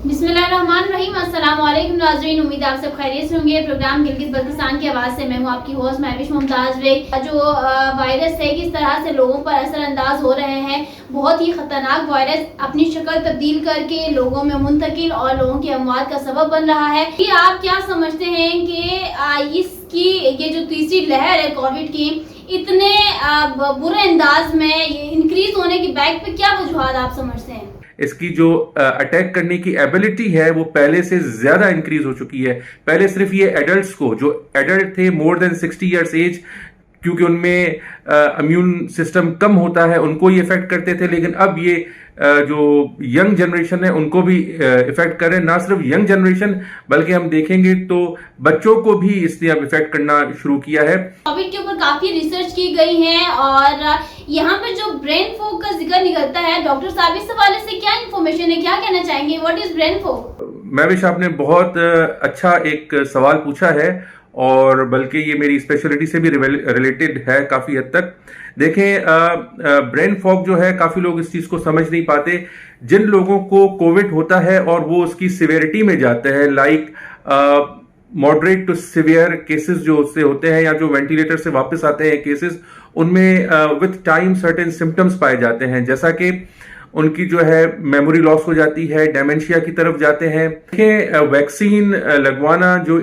बिस्मिल्लाहिर्रहमानिर्रहीम। अस्सलाम वालेकुम नाज़रीन, उम्मीद आप सब खैरियत से होंगे। प्रोग्राम गिलगित बल्तिस्तान की आवाज़ से मैं हूँ आपकी होस्ट महविश मुमताज़ बेग। जो वायरस है किस तरह से लोगों पर असरअंदाज हो रहे हैं, बहुत ही ख़तरनाक वायरस अपनी शक्ल तब्दील करके लोगों में मुंतकिल और लोगों की अमवात का सबब बन रहा है। कि आप क्या समझते हैं कि इसकी ये जो तीसरी लहर है कोविड की, इतने बुरे अंदाज में इंक्रीज होने की बैक पे क्या वजूहात आप समझते हैं? इसकी जो अटैक करने की एबिलिटी है वो पहले से ज्यादा इंक्रीज हो चुकी है। पहले सिर्फ ये एडल्ट्स को, जो एडल्ट थे मोर देन 60 ईयर्स एज, क्योंकि उनमें इम्यून सिस्टम कम होता है, उनको ये इफेक्ट करते थे। लेकिन अब ये जो यंग जनरेशन है उनको भी इफेक्ट कर रहे हैं। ना सिर्फ यंग जनरेशन बल्कि हम देखेंगे तो बच्चों को भी इसने अब इफेक्ट करना शुरू किया है। कोविड के ऊपर काफी रिसर्च की गई है और यहाँ पे जो ब्रेन फॉग का जिक्र निकलता है, डॉक्टर साहब इस हवाले से क्या इन्फॉर्मेशन है, क्या कहना चाहेंगे? What is brain fog? Mahvish, आपने बहुत अच्छा एक सवाल पूछा है और बल्कि ये मेरी स्पेशलिटी से भी रिलेटेड है काफी हद तक। देखें, ब्रेन फॉग जो है, काफी लोग इस चीज को समझ नहीं पाते। जिन लोगों को कोविड होता है और वो उसकी सिवियरिटी में जाते हैं, like moderate to severe cases जो उससे होते हैं या जो वेंटिलेटर से वापस आते हैं केसेस, उनमें विथ टाइम सर्टेन सिम्टम्स पाए जाते हैं, जैसा कि उनकी जो है मेमोरी लॉस हो जाती है, डेमेंशिया की तरफ जाते हैं। वैक्सीन लगवाना जो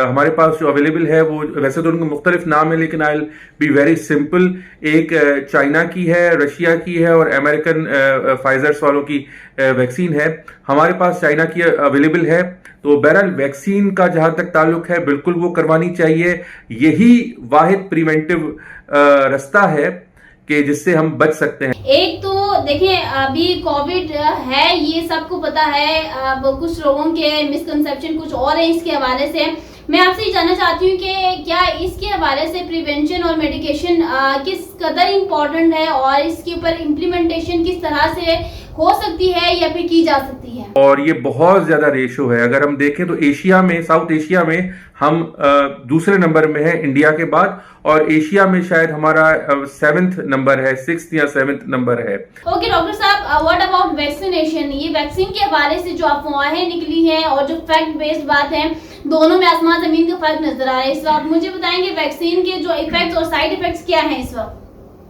हमारे पास जो अवेलेबल है, वो वैसे तो उनके मुख्तलिफ नाम है, लेकिन आई बी वेरी सिंपल। एक चाइना की है, रशिया की है और अमेरिकन फाइजर्स वालों की वैक्सीन है। हमारे पास चाइना की अवेलेबल है। तो बहरहाल वैक्सीन का जहां तक ताल्लुक है, बिल्कुल वो करवानी चाहिए। यही वाहिद प्रिवेंटिव रास्ता है कि जिससे हम बच सकते हैं। एक तो देखिए, अभी कोविड है, ये सबको पता है। अब कुछ लोगों के मिसकंसेप्शन कुछ और है इसके हवाले से। मैं आपसे ये जानना चाहती हूँ कि क्या इसके हवाले से प्रिवेंशन और मेडिकेशन किस कदर इम्पोर्टेंट है और इसके ऊपर इम्प्लीमेंटेशन किस तरह से हो सकती है या फिर की जा सकती है? और ये बहुत ज्यादा रेशो है। अगर हम देखें तो एशिया में, साउथ एशिया में हम दूसरे नंबर में है इंडिया के बाद, और एशिया में शायद हमारा 7th नंबर है, 6th या 7th नंबर है। ओके डॉक्टर साहब, व्हाट अबाउट वैक्सीनेशन? ये वैक्सीन के हवाले से जो अफवाहें निकली हैं और जो फैक्ट बेस्ड बात है, दोनों में आसमान जमीन का फर्क नजर आ रहा है। इस वक्त मुझे बताएंगे वैक्सीन के जो इफेक्ट्स और साइड इफेक्ट्स क्या हैं इस वक्त?